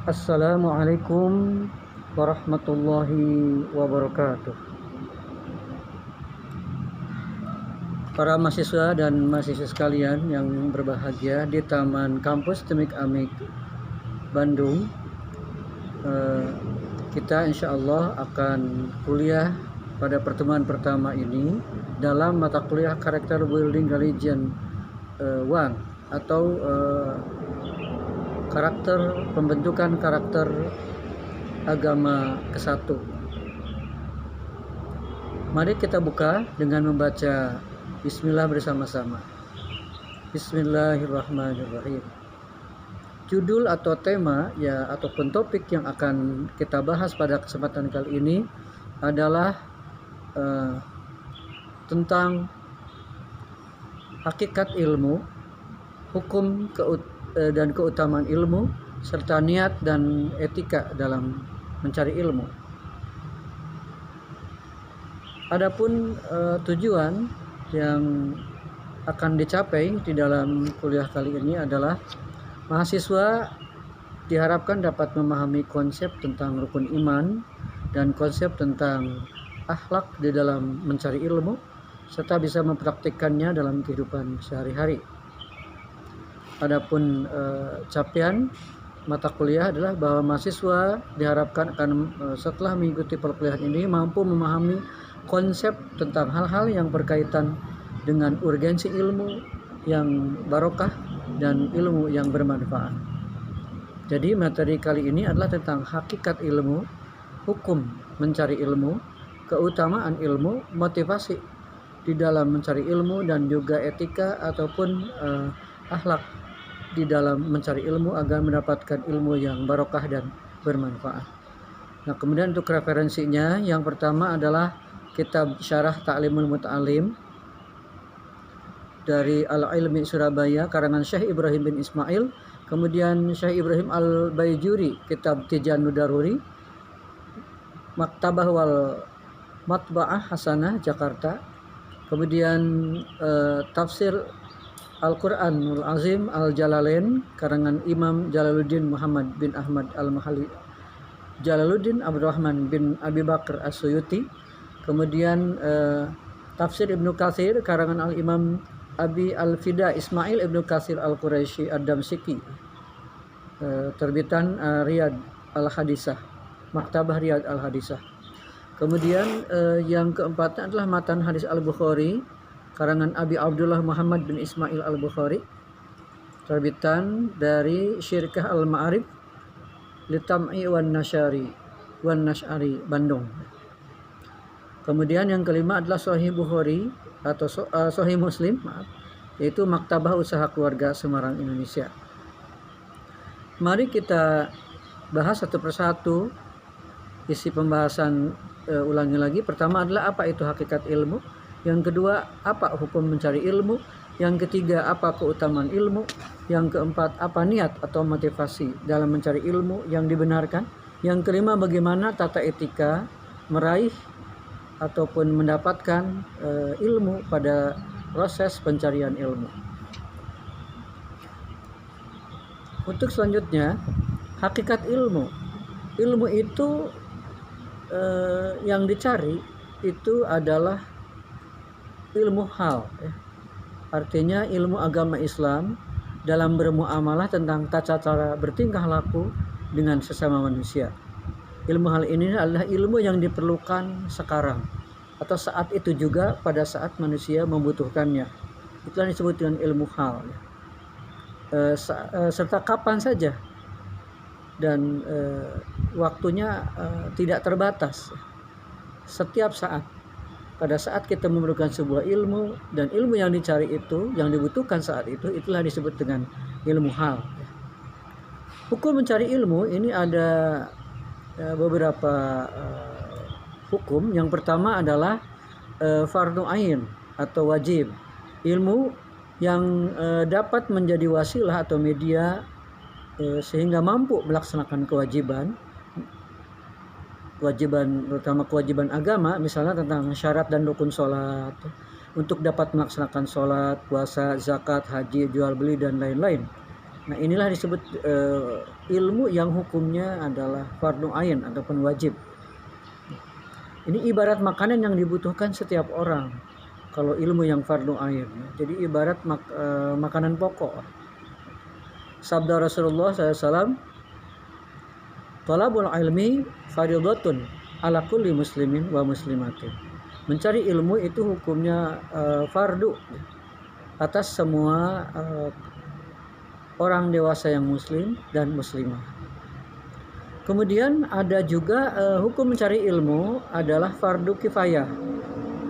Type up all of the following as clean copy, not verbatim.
Assalamualaikum warahmatullahi wabarakatuh. Para mahasiswa dan mahasiswa sekalian yang berbahagia di Taman Kampus Temik Amik Bandung, kita insya Allah akan kuliah pada pertemuan pertama ini dalam mata kuliah Character Building Religion 1 atau pembentukan karakter agama ke-1. Mari kita buka dengan membaca Bismillah bersama-sama. Bismillahirrahmanirrahim. Judul atau tema ataupun topik yang akan kita bahas pada kesempatan kali ini adalah tentang hakikat ilmu, hukum dan keutamaan ilmu, serta niat dan etika dalam mencari ilmu. Adapun tujuan yang akan dicapai di dalam kuliah kali ini adalah mahasiswa diharapkan dapat memahami konsep tentang rukun iman dan konsep tentang akhlak di dalam mencari ilmu, serta bisa mempraktikkannya dalam kehidupan sehari-hari. Adapun capaian mata kuliah adalah bahwa mahasiswa diharapkan akan setelah mengikuti perkuliahan ini mampu memahami konsep tentang hal-hal yang berkaitan dengan urgensi ilmu yang barokah dan ilmu yang bermanfaat. Jadi materi kali ini adalah tentang hakikat ilmu, hukum mencari ilmu, keutamaan ilmu, motivasi di dalam mencari ilmu, dan juga etika ataupun akhlak di dalam mencari ilmu agar mendapatkan ilmu yang barokah dan bermanfaat. Nah, kemudian untuk referensinya, yang pertama adalah kitab Syarah Ta'limul Muta'alim dari Al-Ilmi Surabaya karangan Syekh Ibrahim bin Ismail, kemudian Syekh Ibrahim Al-Baijuri kitab Tijanu Daruri, Maktabah wal Matba'ah Hasanah Jakarta, kemudian Tafsir Al-Quranul Azim Al-Jalalain karangan Imam Jalaluddin Muhammad bin Ahmad Al-Mahali Jalaluddin Abdurrahman bin Abi Bakar As-Suyuti, kemudian Tafsir Ibnu Katsir karangan Al-Imam Abi Al-Fida Ismail Ibnu Katsir Al-Quraisy Ad-Damsyiki, terbitan Riyad Al-Hadisah, Maktabah Riyad Al-Hadisah. Kemudian yang keempatnya adalah Matan Hadis Al-Bukhari karangan Abi Abdullah Muhammad bin Ismail Al-Bukhari, terbitan dari Syirkah Al-Ma'arif Litam'i wan Nash'ari Bandung. Kemudian yang kelima adalah Sahih Bukhari atau Sahih Muslim, yaitu Maktabah Usaha Keluarga Semarang, Indonesia. Mari kita bahas satu persatu isi pembahasan. Ulangi lagi, pertama adalah apa itu hakikat ilmu, yang kedua apa hukum mencari ilmu, yang ketiga apa keutamaan ilmu, yang keempat apa niat atau motivasi dalam mencari ilmu yang dibenarkan, yang kelima bagaimana tata etika meraih ataupun mendapatkan ilmu pada proses pencarian ilmu. Untuk selanjutnya, hakikat ilmu. Ilmu itu yang dicari itu adalah ilmu hal, artinya ilmu agama Islam dalam bermuamalah tentang tata cara bertingkah laku dengan sesama manusia. Ilmu hal ini adalah ilmu yang diperlukan sekarang atau saat itu juga pada saat manusia membutuhkannya. Itulah disebut dengan ilmu hal, serta kapan saja dan waktunya tidak terbatas, setiap saat. Pada saat kita memerlukan sebuah ilmu dan ilmu yang dicari itu, yang dibutuhkan saat itu, itulah disebut dengan ilmu hal. Hukum mencari ilmu ini ada beberapa hukum. Yang pertama adalah fardu ain atau wajib, ilmu yang dapat menjadi wasilah atau media sehingga mampu melaksanakan kewajiban, terutama kewajiban agama, misalnya tentang syarat dan rukun sholat, untuk dapat melaksanakan sholat, puasa, zakat, haji, jual beli, dan lain-lain. Nah, inilah disebut ilmu yang hukumnya adalah fardu ain ataupun wajib. Ini ibarat makanan yang dibutuhkan setiap orang. Kalau ilmu yang fardu ain, jadi ibarat makanan pokok. Sabda Rasulullah SAW, "Talabul ilmi fardhatun ala kulli muslimin wa muslimatin." Mencari ilmu itu hukumnya fardu atas semua orang dewasa yang muslim dan muslimah. Kemudian ada juga hukum mencari ilmu adalah fardu kifayah.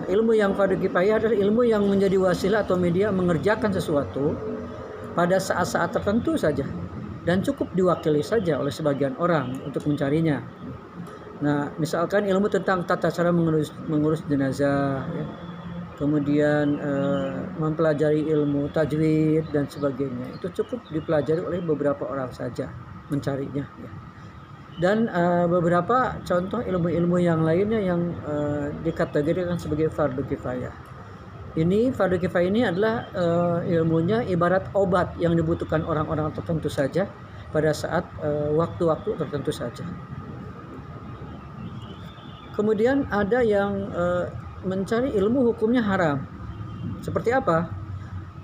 Ilmu yang fardu kifayah adalah ilmu yang menjadi wasilah atau media mengerjakan sesuatu pada saat-saat tertentu saja dan cukup diwakili saja oleh sebagian orang untuk mencarinya. Nah, misalkan ilmu tentang tata cara mengurus jenazah, ya. Kemudian mempelajari ilmu tajwid dan sebagainya, itu cukup dipelajari oleh beberapa orang saja mencarinya, ya. Dan beberapa contoh ilmu-ilmu yang lainnya yang dikategorikan sebagai fardu kifayah. Ini fardu kifayah ini adalah ilmunya ibarat obat yang dibutuhkan orang-orang tertentu saja pada saat waktu-waktu tertentu saja. Kemudian ada yang mencari ilmu hukumnya haram. Seperti apa?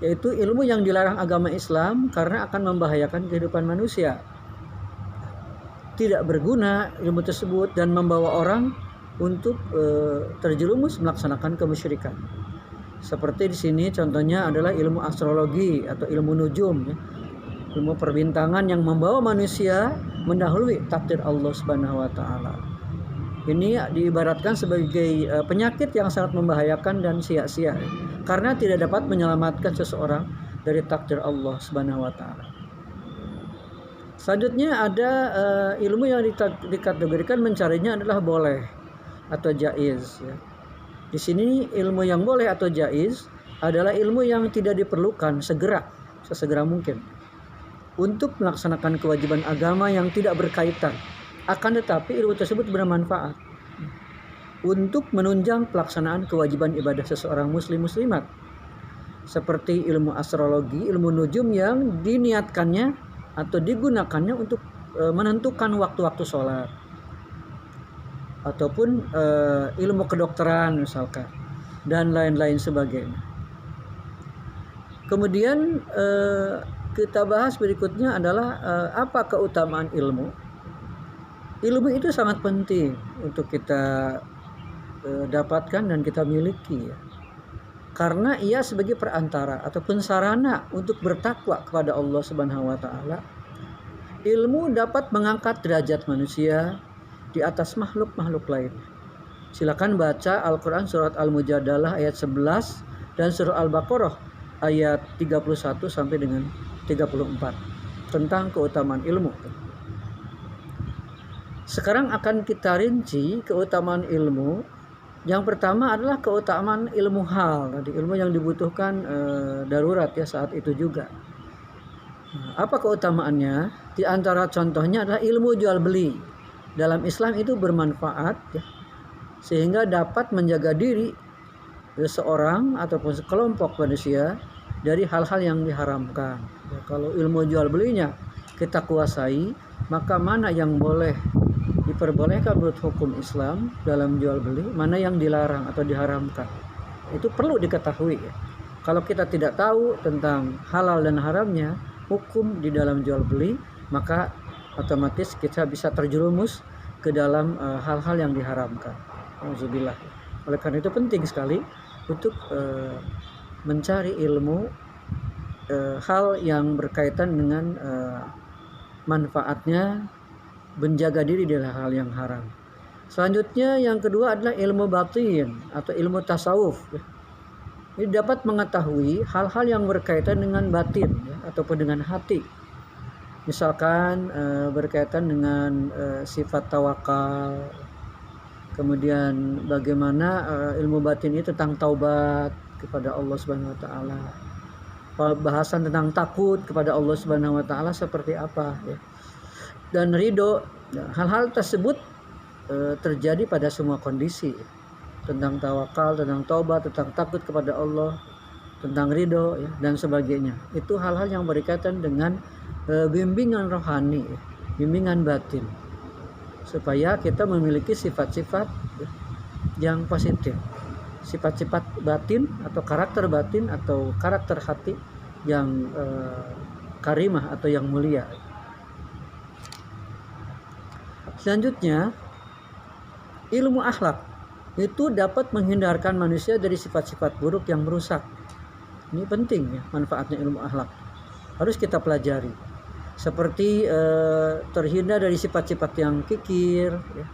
Yaitu ilmu yang dilarang agama Islam karena akan membahayakan kehidupan manusia. Tidak berguna ilmu tersebut dan membawa orang untuk terjerumus melaksanakan kemusyrikan. Seperti di sini contohnya adalah ilmu astrologi atau ilmu nujum, ya. Ilmu perbintangan yang membawa manusia mendahului takdir Allah Subhanahu wa taala. Ini diibaratkan sebagai penyakit yang sangat membahayakan dan sia-sia, ya, karena tidak dapat menyelamatkan seseorang dari takdir Allah Subhanahu wa taala. Selanjutnya ada ilmu yang dikategorikan mencarinya adalah boleh atau jaiz, ya. Di sini ilmu yang boleh atau jaiz adalah ilmu yang tidak diperlukan sesegera mungkin untuk melaksanakan kewajiban agama yang tidak berkaitan. Akan tetapi ilmu tersebut bermanfaat untuk menunjang pelaksanaan kewajiban ibadah seseorang muslimat. Seperti ilmu astrologi, ilmu nujum yang diniatkannya atau digunakannya untuk menentukan waktu-waktu sholat. Ataupun ilmu kedokteran misalkan, dan lain-lain sebagainya. Kemudian kita bahas berikutnya adalah apa keutamaan ilmu. Ilmu itu sangat penting untuk kita dapatkan dan kita miliki, ya. Karena ia sebagai perantara ataupun sarana untuk bertakwa kepada Allah Subhanahu wa taala. Ilmu dapat mengangkat derajat manusia di atas makhluk-makhluk lain. Silakan baca Al-Quran surat Al-Mujadalah ayat 11 dan surah Al-Baqarah ayat 31 sampai dengan 34 tentang keutamaan ilmu. Sekarang akan kita rinci keutamaan ilmu. Yang pertama adalah keutamaan ilmu hal, ilmu yang dibutuhkan darurat, ya, saat itu juga. Nah, apa keutamaannya? Di antara contohnya adalah ilmu jual beli. Dalam Islam itu bermanfaat, ya, sehingga dapat menjaga diri seseorang ataupun sekelompok manusia dari hal-hal yang diharamkan. Ya, kalau ilmu jual belinya kita kuasai, maka mana yang boleh diperbolehkan menurut hukum Islam dalam jual beli, mana yang dilarang atau diharamkan. Itu perlu diketahui, ya. Kalau kita tidak tahu tentang halal dan haramnya hukum di dalam jual beli, maka otomatis kita bisa terjerumus ke dalam hal-hal yang diharamkan. Alhamdulillah. Oleh karena itu penting sekali untuk mencari ilmu hal yang berkaitan dengan manfaatnya, menjaga diri dari hal yang haram. Selanjutnya yang kedua adalah ilmu batin atau ilmu tasawuf. Ini dapat mengetahui hal-hal yang berkaitan dengan batin, ya, ataupun dengan hati. Misalkan berkaitan dengan sifat tawakal, kemudian bagaimana ilmu batin ini tentang taubat kepada Allah Subhanahu wa taala. Bahasan tentang takut kepada Allah Subhanahu wa taala seperti apa, ya. Dan ridho. Hal-hal tersebut terjadi pada semua kondisi. Tentang tawakal, tentang taubat, tentang takut kepada Allah, tentang ridho, ya, dan sebagainya. Itu hal-hal yang berkaitan dengan bimbingan rohani, bimbingan batin, supaya kita memiliki sifat-sifat yang positif, sifat-sifat batin atau karakter hati yang karimah atau yang mulia. Selanjutnya, ilmu akhlak itu dapat menghindarkan manusia dari sifat-sifat buruk yang merusak. Ini penting ya, manfaatnya ilmu akhlak. Harus kita pelajari. Seperti terhindar dari sifat-sifat yang kikir, ya,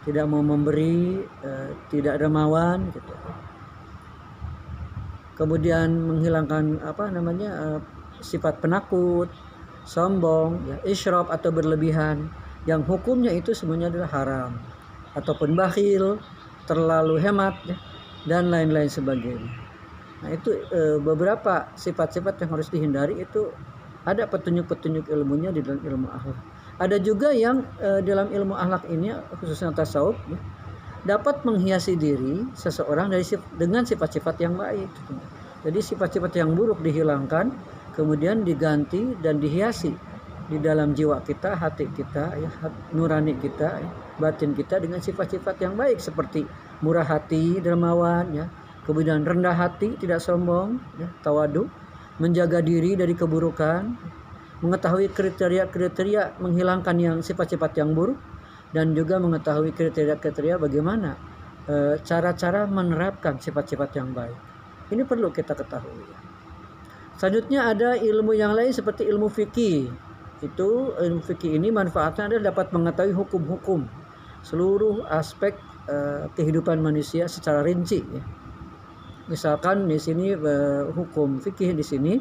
tidak mau memberi, tidak dermawan, gitu. Kemudian menghilangkan sifat penakut, sombong, ya, isyraf atau berlebihan, yang hukumnya itu semuanya adalah haram, ataupun bakhil, terlalu hemat, ya, dan lain-lain sebagainya. Nah, itu beberapa sifat-sifat yang harus dihindari. Itu ada petunjuk-petunjuk ilmunya di dalam ilmu akhlak. Ada juga yang dalam ilmu akhlak ini, khususnya tasawuf, ya, dapat menghiasi diri seseorang dengan sifat-sifat yang baik. Jadi sifat-sifat yang buruk dihilangkan, kemudian diganti dan dihiasi di dalam jiwa kita, hati kita, ya, nurani kita, ya, batin kita dengan sifat-sifat yang baik, seperti murah hati, dermawan, ya, kemudian rendah hati, tidak sombong, ya, tawadu, menjaga diri dari keburukan, mengetahui kriteria-kriteria menghilangkan yang sifat-sifat yang buruk, dan juga mengetahui kriteria-kriteria bagaimana cara-cara menerapkan sifat-sifat yang baik. Ini perlu kita ketahui. Selanjutnya ada ilmu yang lain seperti ilmu fikih. Itu ilmu fikih ini manfaatnya adalah dapat mengetahui hukum-hukum seluruh aspek kehidupan manusia secara rinci, ya. Misalkan di sini hukum fikih di sini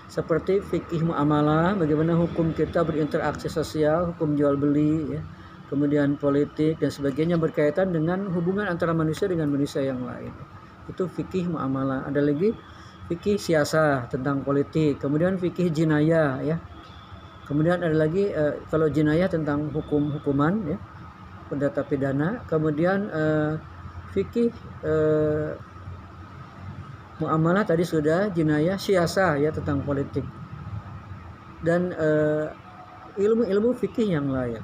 seperti fikih muamalah, bagaimana hukum kita berinteraksi sosial, hukum jual beli, ya, kemudian politik dan sebagainya berkaitan dengan hubungan antara manusia dengan manusia yang lain. Itu fikih muamalah. Ada lagi fikih siasah tentang politik, kemudian fikih jinayah, ya. Kemudian ada lagi kalau jinayah tentang hukuman, ya, perdata pidana. Kemudian fikih muamalah tadi sudah, jinayah, siasah, ya, tentang politik. Dan ilmu-ilmu fikih yang lain,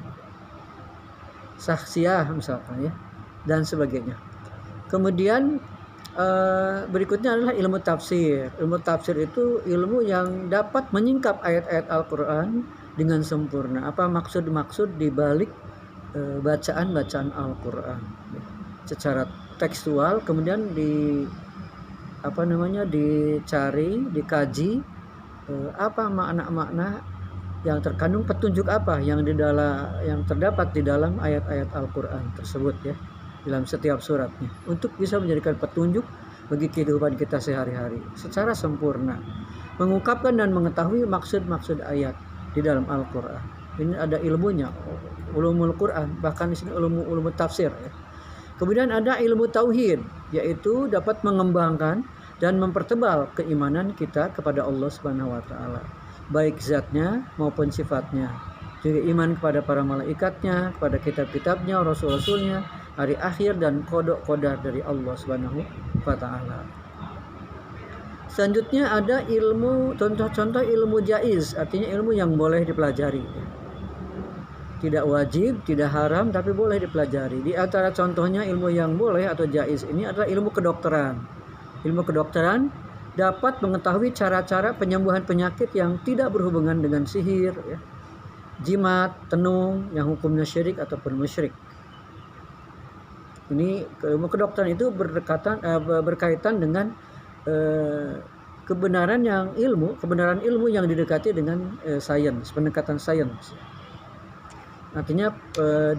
saksiyah misalkan, ya, dan sebagainya. Kemudian berikutnya adalah ilmu tafsir. Ilmu tafsir itu ilmu yang dapat menyingkap ayat-ayat Al-Quran dengan sempurna. Apa maksud-maksud di balik bacaan-bacaan Al-Quran, ya, secara tekstual, kemudian dicari, dikaji apa makna-makna yang terkandung, petunjuk apa yang terdapat di dalam ayat-ayat Al-Quran tersebut, ya, dalam setiap suratnya, untuk bisa menjadikan petunjuk bagi kehidupan kita sehari-hari secara sempurna, mengungkapkan dan mengetahui maksud-maksud ayat di dalam Al-Quran. Ini ada ilmunya, ulumul Quran, bahkan di sini ulumul tafsir, ya. Kemudian ada ilmu tauhid, yaitu dapat mengembangkan dan mempertebal keimanan kita kepada Allah Subhanahu wa taala, baik zatnya maupun sifatnya. Juga iman kepada para malaikatnya, kepada kitab-kitabnya, rasul-rasulnya, hari akhir, dan qada dari Allah Subhanahu wa taala. Selanjutnya ada ilmu, contoh-contoh ilmu jaiz, artinya ilmu yang boleh dipelajari. Tidak wajib, tidak haram, tapi boleh dipelajari. Di antara contohnya ilmu yang boleh atau jaiz ini adalah ilmu kedokteran. Ilmu kedokteran dapat mengetahui cara-cara penyembuhan penyakit yang tidak berhubungan dengan sihir, ya, jimat, tenung, yang hukumnya syirik ataupun musyrik. Ini ilmu kedokteran itu berkaitan dengan kebenaran ilmu yang didekati dengan sains, pendekatan sains. Artinya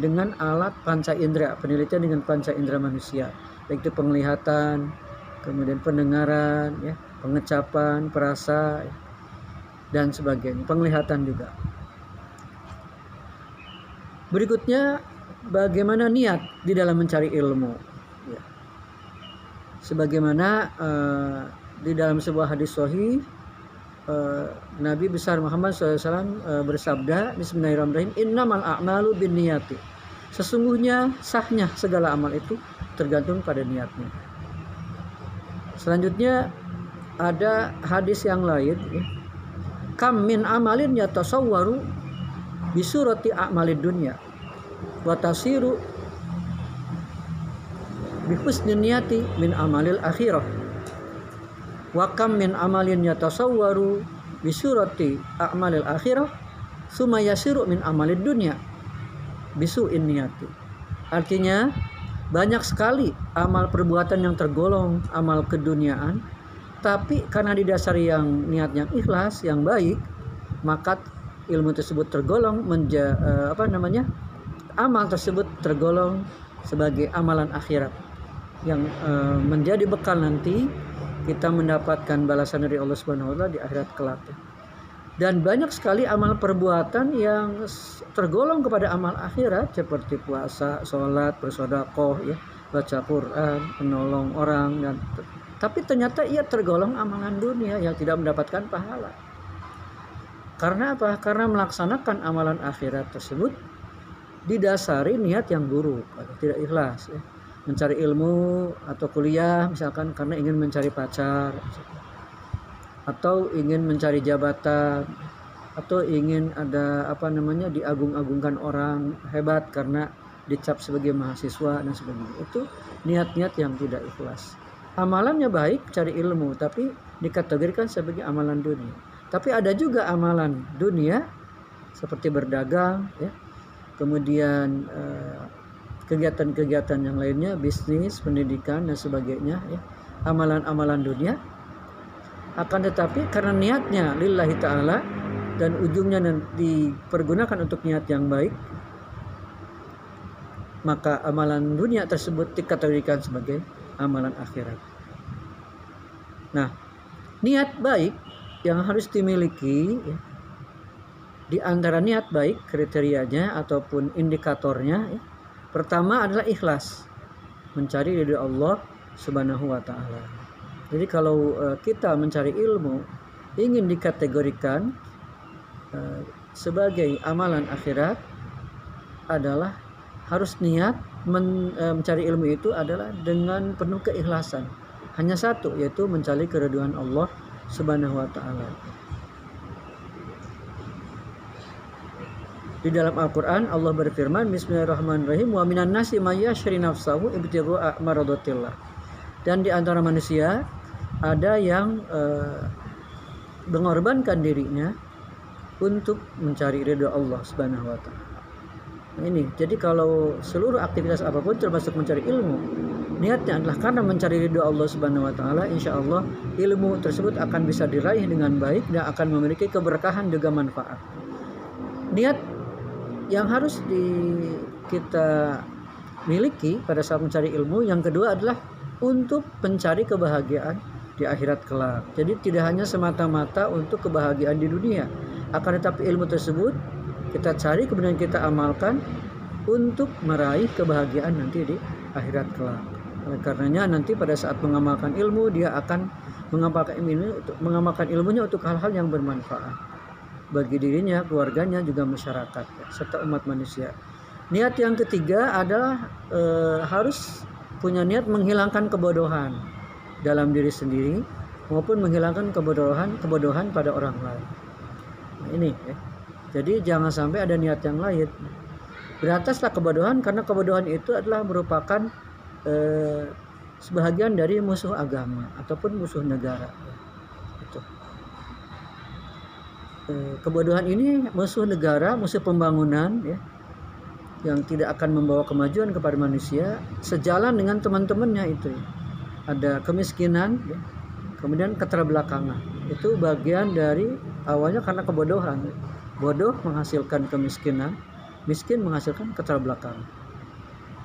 dengan alat panca indera, penelitian dengan panca indera manusia, baik itu penglihatan, kemudian pendengaran, ya, pengecapan, perasa, ya, dan sebagainya, penglihatan juga. Berikutnya, bagaimana niat di dalam mencari ilmu, ya. Sebagaimana di dalam sebuah hadis sahih, Nabi besar Muhammad SAW bersabda, Bismillahirrahmanirrahim, Innamal a'malu binniyati. Sesungguhnya sahnya segala amal itu tergantung pada niatnya. Selanjutnya ada hadis yang lain, ya, kam min amalin yatasawwaru bisurati a'malid dunya wa tasiru bihusnin niyati min amalil akhirah wa kam min amalin yatasawwaru bisurati a'malil akhirah summa yasiru min amalid dunya bisu'in niyati. Artinya banyak sekali amal perbuatan yang tergolong amal keduniaan, tapi karena didasari yang niat yang ikhlas, yang baik, maka ilmu tersebut tergolong amal tersebut tergolong sebagai amalan akhirat yang menjadi bekal nanti kita mendapatkan balasan dari Allah Subhanahu wa taala di akhirat kelak. Dan banyak sekali amal perbuatan yang tergolong kepada amal akhirat seperti puasa, sholat, bersedekah, ya, baca Quran, menolong orang, dan tapi ternyata ia tergolong amalan dunia yang tidak mendapatkan pahala. Karena apa? Karena melaksanakan amalan akhirat tersebut didasari niat yang buruk atau tidak ikhlas, ya. Mencari ilmu atau kuliah misalkan karena ingin mencari pacar, atau ingin mencari jabatan, atau ingin ada diagung-agungkan orang hebat karena dicap sebagai mahasiswa dan sebagainya. Itu niat-niat yang tidak ikhlas. Amalannya baik, cari ilmu, tapi dikategorikan sebagai amalan dunia. Tapi ada juga amalan dunia seperti berdagang, ya. Kemudian kegiatan-kegiatan yang lainnya, bisnis, pendidikan dan sebagainya, ya. Amalan-amalan dunia. Akan tetapi karena niatnya lillahi ta'ala dan ujungnya nanti dipergunakan untuk niat yang baik, maka amalan dunia tersebut dikategorikan sebagai amalan akhirat. Nah, niat baik yang harus dimiliki, ya, di antara niat baik kriterianya ataupun indikatornya, ya, pertama adalah ikhlas, mencari ridha Allah Subhanahu wa taala. Jadi kalau kita mencari ilmu ingin dikategorikan sebagai amalan akhirat, adalah harus niat mencari ilmu itu adalah dengan penuh keikhlasan. Hanya satu, yaitu mencari keridhaan Allah Subhanahu wa taala. Di dalam Al-Qur'an Allah berfirman, Bismillahirrahmanirrahim, wa minan nasi may yashri nafsahu ibtigha'a maradatillah. Dan di antara manusia ada yang mengorbankan dirinya untuk mencari ridha Allah Subhanahu wa taala. Nah, ini. Jadi kalau seluruh aktivitas apapun termasuk mencari ilmu, niatnya adalah karena mencari ridha Allah Subhanahu wa taala, insyaallah ilmu tersebut akan bisa diraih dengan baik dan akan memiliki keberkahan juga manfaat. Niat yang harus kita miliki pada saat mencari ilmu yang kedua adalah untuk mencari kebahagiaan di akhirat kelak. Jadi tidak hanya semata-mata untuk kebahagiaan di dunia, akan tetapi ilmu tersebut kita cari kemudian kita amalkan untuk meraih kebahagiaan nanti di akhirat kelak. Oleh karenanya nanti pada saat mengamalkan ilmu, dia akan mengamalkan ilmunya untuk hal-hal yang bermanfaat bagi dirinya, keluarganya, juga masyarakat, serta umat manusia. Niat yang ketiga adalah harus punya niat menghilangkan kebodohan dalam diri sendiri maupun menghilangkan kebodohan pada orang lain. Nah, ini, ya. Jadi jangan sampai ada niat yang lain. Berataslah kebodohan, karena kebodohan itu adalah merupakan sebahagian dari musuh agama ataupun musuh negara. Itu. Kebodohan ini musuh negara, musuh pembangunan, ya, yang tidak akan membawa kemajuan kepada manusia, sejalan dengan teman-temannya itu, ya. Ada kemiskinan, ya, kemudian keterbelakangan. Itu bagian dari awalnya karena kebodohan. Bodoh menghasilkan kemiskinan, miskin menghasilkan keterbelakangan.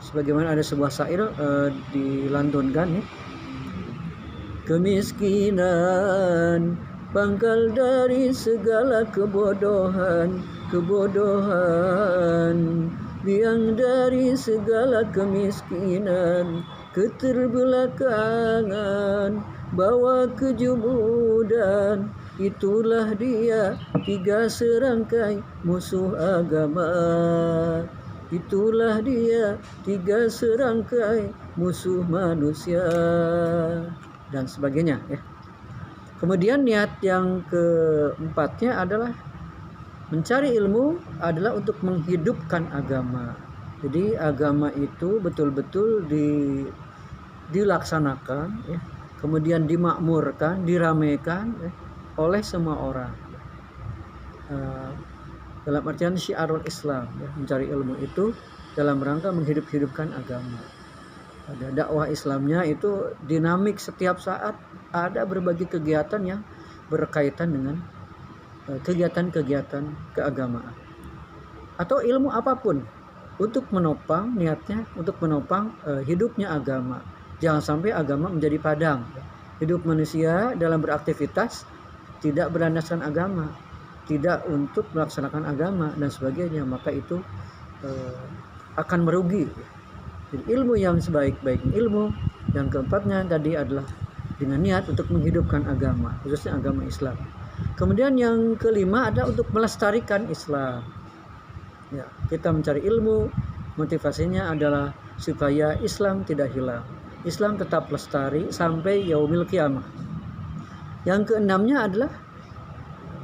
Sebagaimana ada sebuah syair dilantunkan, ya. Kemiskinan pangkal dari segala kebodohan, biang dari segala kemiskinan, keterbelakangan, bawa kejumudan. Itulah dia 3 serangkai musuh agama. Itulah dia 3 serangkai musuh manusia, dan sebagainya, ya. Kemudian niat yang keempatnya adalah mencari ilmu adalah untuk menghidupkan agama. Jadi agama itu betul-betul dilaksanakan, ya, kemudian dimakmurkan, diramaikan, ya, oleh semua orang. Dalam artian syiarul Islam, ya, mencari ilmu itu dalam rangka menghidup-hidupkan agama. Ada dakwah Islamnya itu dinamik, setiap saat ada berbagai kegiatan yang berkaitan dengan kegiatan-kegiatan keagamaan atau ilmu apapun untuk menopang niatnya, untuk menopang hidupnya agama. Jangan sampai agama menjadi padang. Hidup manusia dalam beraktivitas tidak berlandaskan agama, tidak untuk melaksanakan agama dan sebagainya, maka itu akan merugi. Jadi ilmu yang sebaik-baiknya ilmu yang keempatnya tadi adalah dengan niat untuk menghidupkan agama, khususnya agama Islam. Kemudian yang kelima ada untuk melestarikan Islam. Ya, kita mencari ilmu, motivasinya adalah supaya Islam tidak hilang, Islam tetap lestari sampai yaumil qiyamah. Yang keenamnya adalah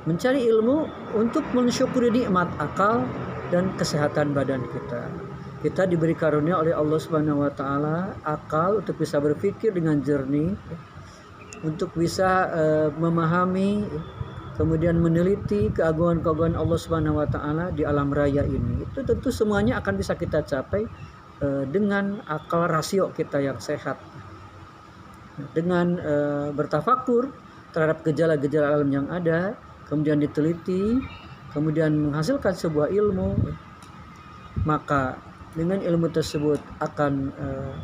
mencari ilmu untuk mensyukuri nikmat akal dan kesehatan badan kita. Kita diberi karunia oleh Allah Subhanahu wa taala akal untuk bisa berpikir dengan jernih, untuk bisa memahami, kemudian meneliti keagungan-keagungan Allah Subhanahu wa taala di alam raya ini. Itu tentu semuanya akan bisa kita capai dengan akal rasio kita yang sehat. Dengan bertafakur terhadap gejala-gejala alam yang ada, kemudian diteliti, kemudian menghasilkan sebuah ilmu, maka dengan ilmu tersebut akan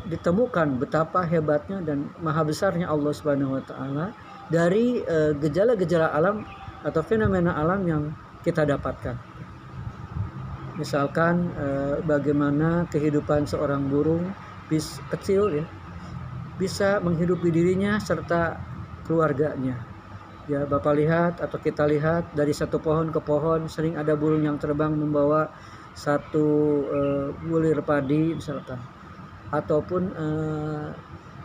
ditemukan betapa hebatnya dan maha besarnya Allah Subhanahu wa taala dari gejala-gejala alam atau fenomena alam yang kita dapatkan. Misalkan bagaimana kehidupan seorang burung kecil, ya, bisa menghidupi dirinya serta keluarganya. Ya, Bapak lihat atau kita lihat dari satu pohon ke pohon sering ada burung yang terbang membawa satu bulir padi misalkan, ataupun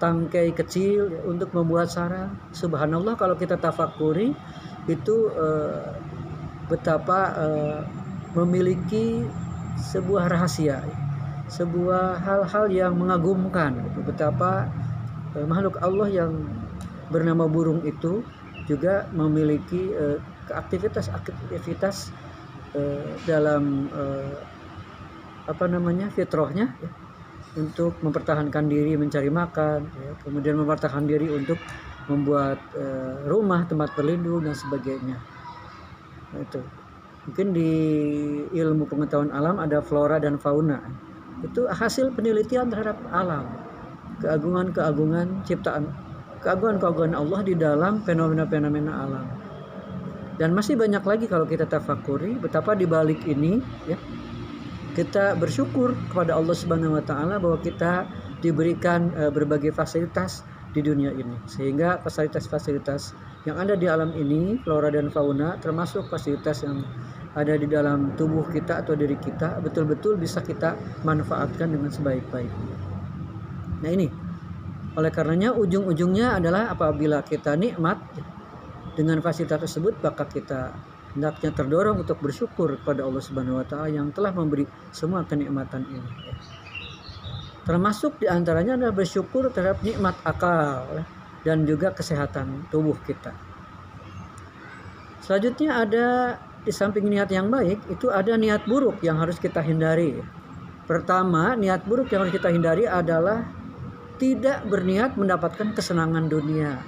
tangkai kecil, ya, untuk membuat sarang. Subhanallah, kalau kita tafakuri itu betapa memiliki sebuah rahasia, sebuah hal-hal yang mengagumkan, gitu. Betapa makhluk Allah yang bernama burung itu juga memiliki aktivitas dalam fitrahnya, ya, untuk mempertahankan diri mencari makan, ya, kemudian mempertahankan diri untuk membuat rumah, tempat berlindung dan sebagainya. Nah, itu mungkin di ilmu pengetahuan alam ada flora dan fauna, itu hasil penelitian terhadap alam, keagungan-keagungan ciptaan, keagungan-keagungan Allah di dalam fenomena-fenomena alam. Dan masih banyak lagi kalau kita tafakuri betapa di balik ini, ya, kita bersyukur kepada Allah Subhanahu wa taala bahwa kita diberikan berbagai fasilitas di dunia ini, sehingga fasilitas-fasilitas yang ada di alam ini, flora dan fauna, termasuk fasilitas yang ada di dalam tubuh kita atau diri kita, betul-betul bisa kita manfaatkan dengan sebaik-baiknya. Nah, ini oleh karenanya ujung-ujungnya adalah apabila kita nikmat dengan fasilitas tersebut, maka kita hendaknya terdorong untuk bersyukur kepada Allah Subhanahu wa taala yang telah memberi semua kenikmatan ini. Termasuk diantaranya adalah bersyukur terhadap nikmat akal dan juga kesehatan tubuh kita. Selanjutnya ada, di samping niat yang baik, itu ada niat buruk yang harus kita hindari. Pertama, niat buruk yang harus kita hindari adalah tidak berniat mendapatkan kesenangan dunia.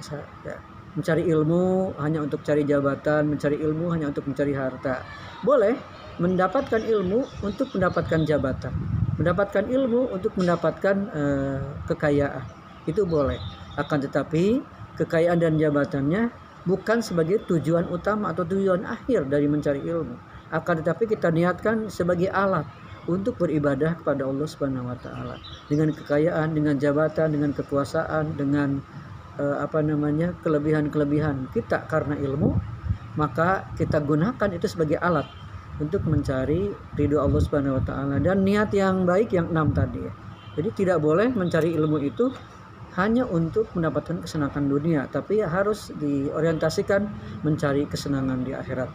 Mencari ilmu hanya untuk cari jabatan, mencari ilmu hanya untuk mencari harta. Boleh mendapatkan ilmu untuk mendapatkan jabatan, mendapatkan ilmu untuk mendapatkan kekayaan. Itu boleh. Akan tetapi kekayaan dan jabatannya bukan sebagai tujuan utama atau tujuan akhir dari mencari ilmu. Akan tetapi kita niatkan sebagai alat untuk beribadah kepada Allah Subhanahu wa taala. Dengan kekayaan, dengan jabatan, dengan kekuasaan, dengan kelebihan-kelebihan kita karena ilmu, maka kita gunakan itu sebagai alat untuk mencari ridho Allah Subhanahu wa taala. Dan niat yang baik yang 6 tadi, ya. Jadi tidak boleh mencari ilmu itu hanya untuk mendapatkan kesenangan dunia, tapi harus diorientasikan mencari kesenangan di akhirat.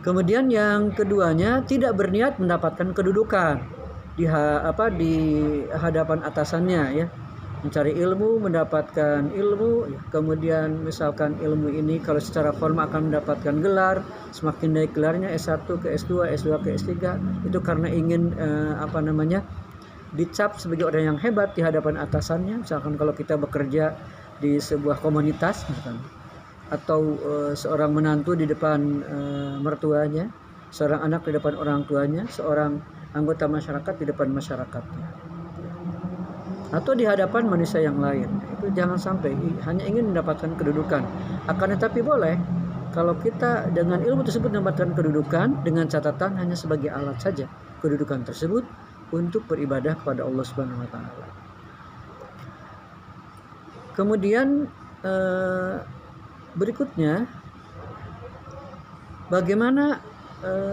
Kemudian yang keduanya tidak berniat mendapatkan kedudukan di hadapan atasannya ya. Mencari ilmu, mendapatkan ilmu, kemudian misalkan ilmu ini kalau secara formal akan mendapatkan gelar, semakin naik gelarnya S1 ke S2, S2 ke S3, itu karena ingin dicap sebagai orang yang hebat di hadapan atasannya. Misalkan kalau kita bekerja di sebuah komunitas misalkan, atau seorang menantu di depan mertuanya, seorang anak di depan orang tuanya, seorang anggota masyarakat di depan masyarakatnya, atau di hadapan manusia yang lain. Itu jangan sampai hanya ingin mendapatkan kedudukan. Akan tetapi boleh kalau kita dengan ilmu tersebut mendapatkan kedudukan, dengan catatan hanya sebagai alat saja kedudukan tersebut untuk beribadah kepada Allah Subhanahu wa taala. Kemudian berikutnya, bagaimana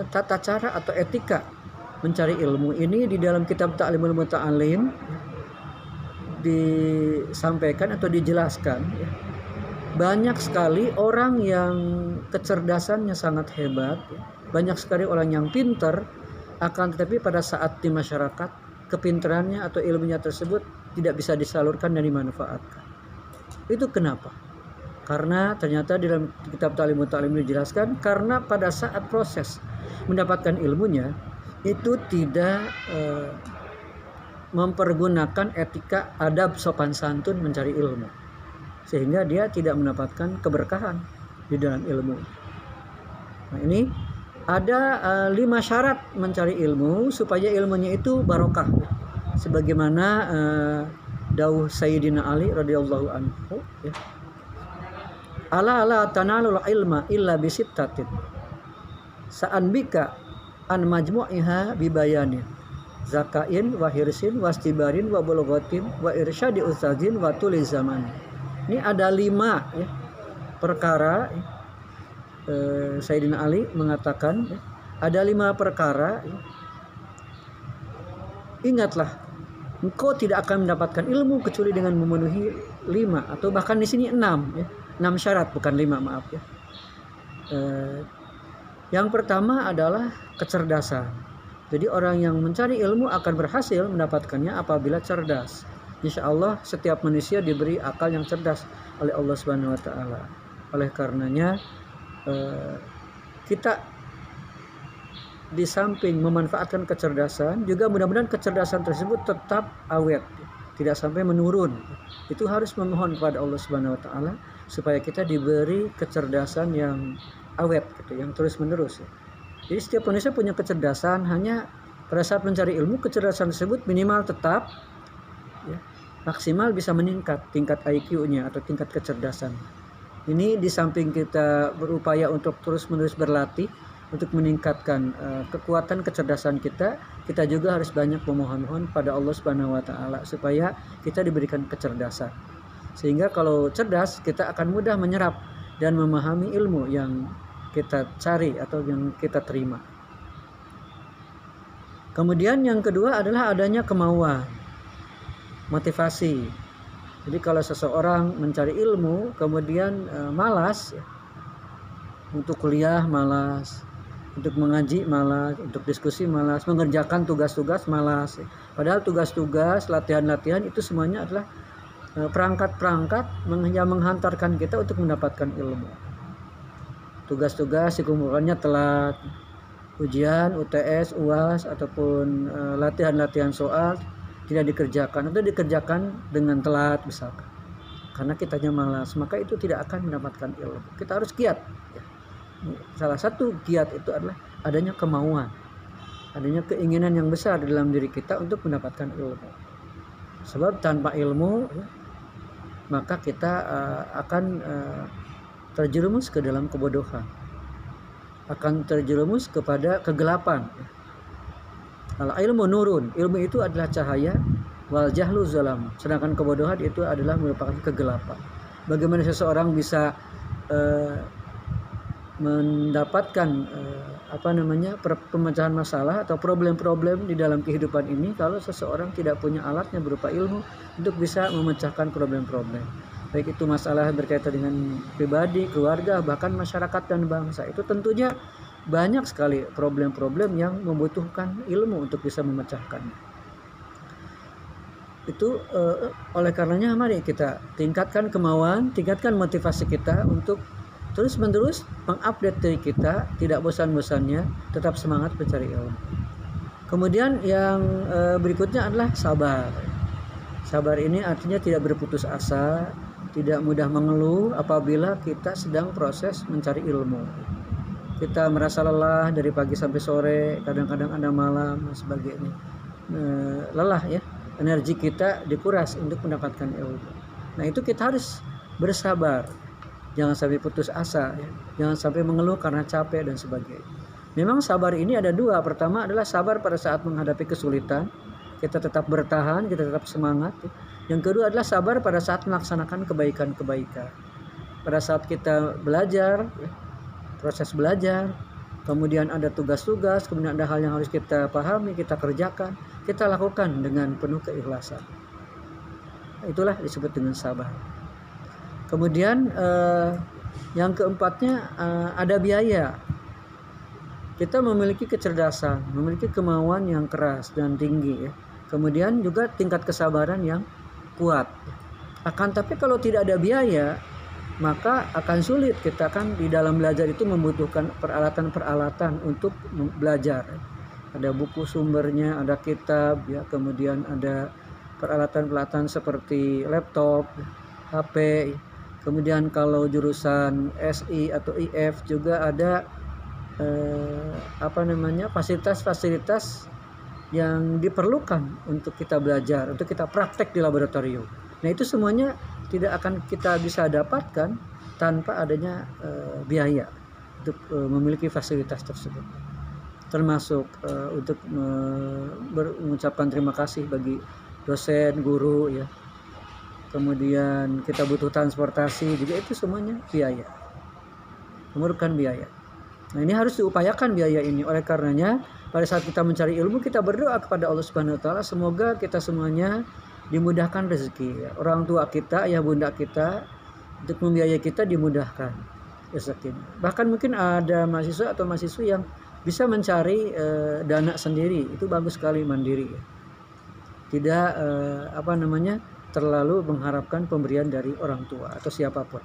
tata cara atau etika mencari ilmu ini di dalam kitab Ta'limul Muta'allim disampaikan atau dijelaskan ya. Banyak sekali orang yang kecerdasannya sangat hebat ya. Banyak sekali orang yang pintar, akan tetapi pada saat di masyarakat kepintarannya atau ilmunya tersebut tidak bisa disalurkan dan dimanfaatkan. Itu kenapa? Karena ternyata di dalam kitab Ta'limut Ta'lim dijelaskan, karena pada saat proses mendapatkan ilmunya itu tidak mempergunakan etika adab sopan santun mencari ilmu, sehingga dia tidak mendapatkan keberkahan di dalam ilmu. Nah, ini ada 5 syarat mencari ilmu supaya ilmunya itu barokah, sebagaimana dawuh Sayyidina Ali radhiyallahu anhu ya. Ala tanalul ilma illa bisittatin sa'an bika an majmu'iha bibayani zakain wa hirsin wastibarin wa bulughatin wa irsyadi ustazin wa tuli zaman. Ini ada 5 ya, perkara ya. Sayyidina Ali mengatakan ya, ada 5 perkara ya. Ingatlah, engkau tidak akan mendapatkan ilmu kecuali dengan memenuhi 5 atau bahkan di sini 6 ya. 6 syarat, bukan 5, maaf ya. Yang pertama adalah kecerdasan. Jadi orang yang mencari ilmu akan berhasil mendapatkannya apabila cerdas. Insya Allah setiap manusia diberi akal yang cerdas oleh Allah Subhanahu wa taala. Oleh karenanya kita di samping memanfaatkan kecerdasan, juga mudah-mudahan kecerdasan tersebut tetap awet, tidak sampai menurun. Itu harus memohon kepada Allah Subhanahu wa taala supaya kita diberi kecerdasan yang awet gitu, yang terus-menerus. Jadi setiap manusia punya kecerdasan, hanya pada saat mencari ilmu kecerdasan tersebut minimal tetap ya, maksimal bisa meningkat tingkat IQ-nya atau tingkat kecerdasan. Ini di samping kita berupaya untuk terus-menerus berlatih untuk meningkatkan kekuatan kecerdasan kita, kita juga harus banyak memohon pada Allah Subhanahu wa taala supaya kita diberikan kecerdasan. Sehingga kalau cerdas, kita akan mudah menyerap dan memahami ilmu yang kita cari atau yang kita terima. Kemudian yang kedua adalah adanya kemauan, motivasi. Jadi kalau seseorang mencari ilmu kemudian malas ya, untuk kuliah malas, untuk mengaji malas, untuk diskusi malas, mengerjakan tugas-tugas malas. Padahal tugas-tugas, latihan-latihan itu semuanya adalah perangkat-perangkat yang menghantarkan kita untuk mendapatkan ilmu. Tugas-tugas dikumpulkannya telat, ujian, UTS, UAS ataupun latihan-latihan soal tidak dikerjakan atau dikerjakan dengan telat misalkan, karena kitanya malas, maka itu tidak akan mendapatkan ilmu. Kita harus giat ya. Salah satu giat itu adalah adanya kemauan, adanya keinginan yang besar dalam diri kita untuk mendapatkan ilmu. Sebab tanpa ilmu ya, maka kita akan terjerumus ke dalam kebodohan, akan terjerumus kepada kegelapan. Al-ilmu nurun, ilmu itu adalah cahaya, wal jahlu zalam, sedangkan kebodohan itu adalah merupakan kegelapan. Bagaimana seseorang bisa mendapatkan pemecahan masalah atau problem-problem di dalam kehidupan ini kalau seseorang tidak punya alatnya berupa ilmu untuk bisa memecahkan problem-problem. Baik itu masalah berkaitan dengan pribadi, keluarga, bahkan masyarakat dan bangsa. Itu tentunya banyak sekali problem-problem yang membutuhkan ilmu untuk bisa memecahkannya. Itu oleh karenanya mari kita tingkatkan kemauan, tingkatkan motivasi kita untuk terus-menerus mengupdate diri kita, tidak bosan-bosannya, tetap semangat mencari ilmu. Kemudian yang berikutnya adalah sabar. Sabar ini artinya tidak berputus asa, tidak mudah mengeluh apabila kita sedang proses mencari ilmu. Kita merasa lelah dari pagi sampai sore, kadang-kadang ada malam dan sebagainya. Lelah ya, energi kita dikuras untuk mendapatkan ilmu. Nah itu kita harus bersabar. Jangan sampai putus asa, ya. Jangan sampai mengeluh karena capek dan sebagainya. Memang sabar ini ada dua. Pertama adalah sabar pada saat menghadapi kesulitan. Kita tetap bertahan, kita tetap semangat. Ya. Yang kedua adalah sabar pada saat melaksanakan kebaikan-kebaikan. Pada saat kita belajar, ya, proses belajar, kemudian ada tugas-tugas, kemudian ada hal yang harus kita pahami, kita kerjakan, kita lakukan dengan penuh keikhlasan. Itulah disebut dengan sabar. Kemudian yang keempatnya ada biaya. Kita memiliki kecerdasan, memiliki kemauan yang keras dan tinggi ya. Kemudian juga tingkat kesabaran yang kuat. Akan tapi kalau tidak ada biaya, maka akan sulit. Kita kan di dalam belajar itu membutuhkan peralatan-peralatan untuk belajar. Ada buku sumbernya, ada kitab ya, kemudian ada peralatan-peralatan seperti laptop, HP. Kemudian kalau jurusan SI atau IF juga ada fasilitas-fasilitas yang diperlukan untuk kita belajar, untuk kita praktek di laboratorium. Nah itu semuanya tidak akan kita bisa dapatkan tanpa adanya biaya untuk memiliki fasilitas tersebut. Termasuk untuk mengucapkan terima kasih bagi dosen, guru ya. Kemudian kita butuh transportasi juga, itu semuanya biaya, memerlukan biaya. Nah ini harus diupayakan biaya ini. Oleh karenanya pada saat kita mencari ilmu, kita berdoa kepada Allah Subhanahu Wa Taala semoga kita semuanya dimudahkan rezeki ya. Orang tua kita, ayah bunda kita untuk membiayai kita dimudahkan rezekinya. Bahkan mungkin ada mahasiswa atau mahasiswi yang bisa mencari dana sendiri, itu bagus sekali, mandiri ya. Tidak terlalu mengharapkan pemberian dari orang tua atau siapapun.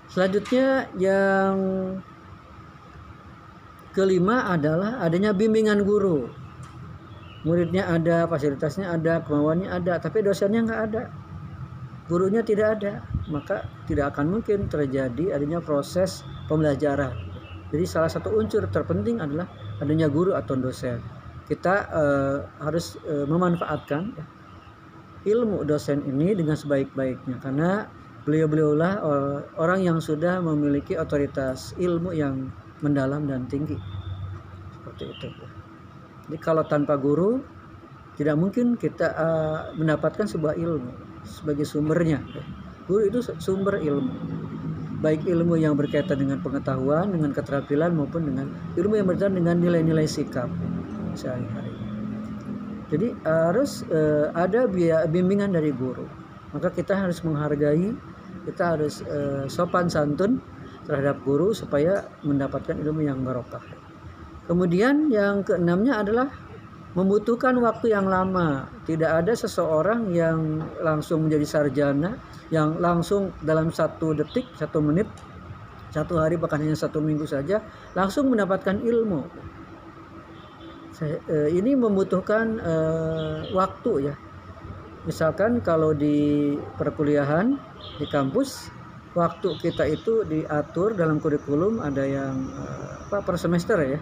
Selanjutnya yang kelima adalah adanya bimbingan guru. Muridnya ada, fasilitasnya ada, kemauannya ada, tapi dosennya nggak ada, gurunya tidak ada, maka tidak akan mungkin terjadi adanya proses pembelajaran. Jadi salah satu unsur terpenting adalah adanya guru atau dosen. Kita harus memanfaatkan ilmu dosen ini dengan sebaik-baiknya, karena beliau-beliaulah orang yang sudah memiliki otoritas ilmu yang mendalam dan tinggi. Seperti itu. Jadi kalau tanpa guru tidak mungkin kita mendapatkan sebuah ilmu sebagai sumbernya. Guru itu sumber ilmu, baik ilmu yang berkaitan dengan pengetahuan, dengan keterampilan, maupun dengan ilmu yang berkaitan dengan nilai-nilai sikap sehari-hari. Jadi harus ada bimbingan dari guru. Maka kita harus menghargai, kita harus sopan santun terhadap guru supaya mendapatkan ilmu yang barokah. Kemudian yang keenamnya adalah membutuhkan waktu yang lama. Tidak ada seseorang yang langsung menjadi sarjana, yang langsung dalam 1 detik, 1 menit, 1 hari, bahkan hanya 1 minggu saja langsung mendapatkan ilmu. Ini membutuhkan waktu ya. Misalkan kalau di perkuliahan, di kampus, waktu kita itu diatur dalam kurikulum, ada yang per semester ya.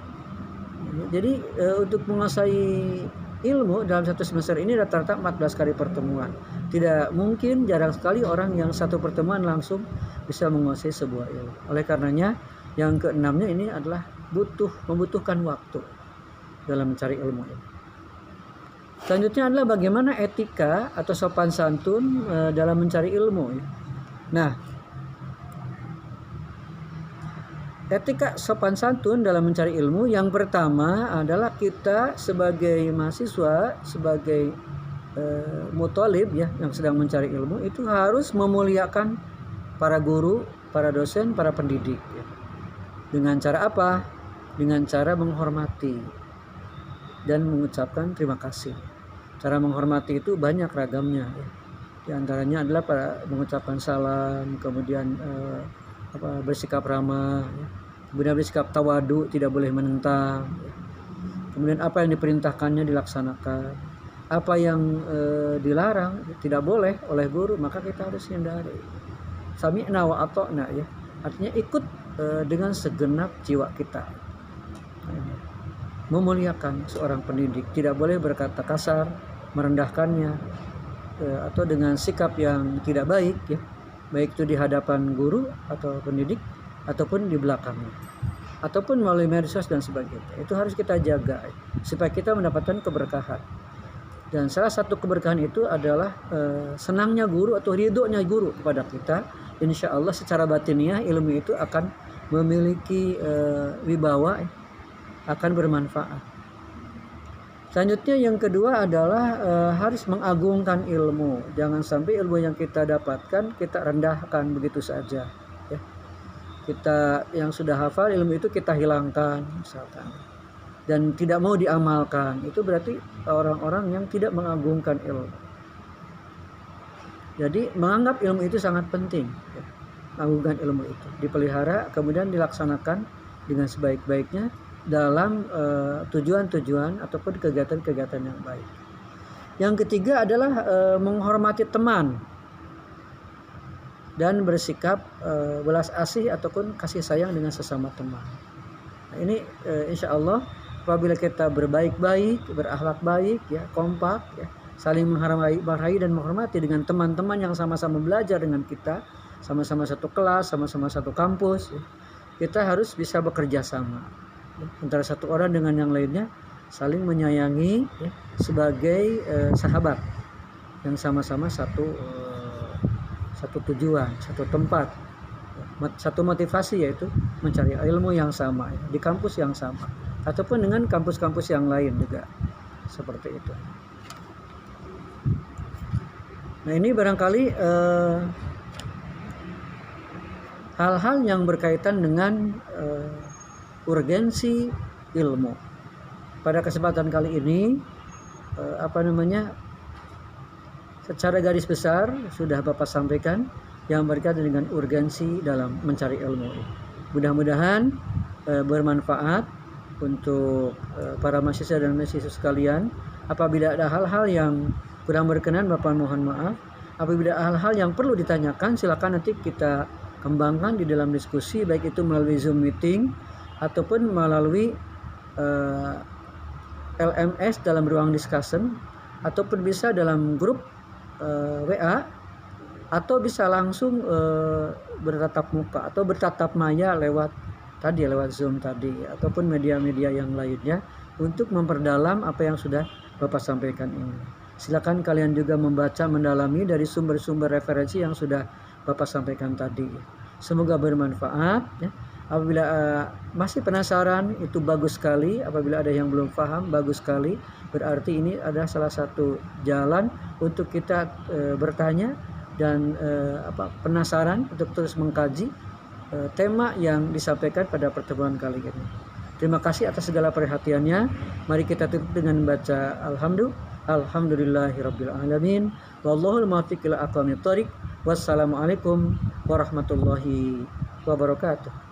Jadi untuk menguasai ilmu dalam 1 semester ini rata-rata 14 kali pertemuan. Tidak mungkin, jarang sekali orang yang 1 pertemuan langsung bisa menguasai sebuah ilmu. Oleh karenanya yang keenamnya ini adalah membutuhkan waktu dalam mencari ilmu ini. Selanjutnya adalah bagaimana etika atau sopan santun dalam mencari ilmu. Nah, etika sopan santun dalam mencari ilmu yang pertama adalah kita sebagai mahasiswa, sebagai muthalib ya yang sedang mencari ilmu itu harus memuliakan para guru, para dosen, para pendidik ya. Dengan cara apa? Dengan cara menghormati dan mengucapkan terima kasih. Cara menghormati itu banyak ragamnya ya. Di antaranya adalah mengucapkan salam, kemudian bersikap ramah ya. Kemudian bersikap tawadu, tidak boleh menentang ya. Kemudian apa yang diperintahkannya dilaksanakan, apa yang dilarang tidak boleh oleh guru maka kita harus hindari. Sami'na wa ata'na ya, artinya ikut dengan segenap jiwa kita. Memuliakan seorang pendidik, tidak boleh berkata kasar, merendahkannya atau dengan sikap yang tidak baik ya, baik itu di hadapan guru atau pendidik ataupun di belakangnya ataupun melalui medsos dan sebagainya. Itu harus kita jaga supaya kita mendapatkan keberkahan. Dan salah satu keberkahan itu adalah senangnya guru atau ridhonya guru kepada kita. Insya Allah secara batiniah ilmu itu akan memiliki wibawa, akan bermanfaat. Selanjutnya yang kedua adalah harus mengagungkan ilmu. Jangan sampai ilmu yang kita dapatkan kita rendahkan begitu saja ya. Kita yang sudah hafal ilmu itu kita hilangkan misalkan dan tidak mau diamalkan, itu berarti orang-orang yang tidak mengagungkan ilmu. Jadi menganggap ilmu itu sangat penting ya. Mengagungkan ilmu itu dipelihara kemudian dilaksanakan dengan sebaik-baiknya dalam tujuan-tujuan ataupun kegiatan-kegiatan yang baik. Yang ketiga adalah menghormati teman dan bersikap belas asih ataupun kasih sayang dengan sesama teman. Nah, ini insya Allah apabila kita berbaik-baik, berakhlak baik, ya kompak, ya saling menghargai dan menghormati dengan teman-teman yang sama-sama belajar dengan kita, sama-sama satu kelas, sama-sama satu kampus, ya, kita harus bisa bekerja sama ya, antara satu orang dengan yang lainnya, saling menyayangi ya, sebagai sahabat yang sama-sama satu tujuan, satu tempat, satu motivasi, yaitu mencari ilmu yang sama ya, di kampus yang sama ataupun dengan kampus-kampus yang lain juga seperti itu. Nah ini barangkali hal-hal yang berkaitan dengan urgensi ilmu. Pada kesempatan kali ini secara garis besar sudah Bapak sampaikan yang berkaitan dengan urgensi dalam mencari ilmu. Mudah-mudahan bermanfaat untuk para mahasiswa dan mahasiswa sekalian. Apabila ada hal-hal yang kurang berkenan, Bapak mohon maaf. Apabila ada hal-hal yang perlu ditanyakan, silakan nanti kita kembangkan di dalam diskusi, baik itu melalui Zoom meeting ataupun melalui LMS dalam ruang discussion, ataupun bisa dalam grup WA, atau bisa langsung bertatap muka atau bertatap maya lewat Zoom tadi ataupun media-media yang lainnya untuk memperdalam apa yang sudah Bapak sampaikan ini. Silakan kalian juga membaca, mendalami dari sumber-sumber referensi yang sudah Bapak sampaikan tadi. Semoga bermanfaat ya. Apabila masih penasaran, itu bagus sekali. Apabila ada yang belum paham, bagus sekali. Berarti ini adalah salah satu jalan untuk kita bertanya dan penasaran untuk terus mengkaji tema yang disampaikan pada pertemuan kali ini. Terima kasih atas segala perhatiannya. Mari kita tutup dengan membaca Alhamdulillahirabbil alamin. Wallahul muwaffiq ila aqwamit thoriq. Wassalamualaikum warahmatullahi wabarakatuh.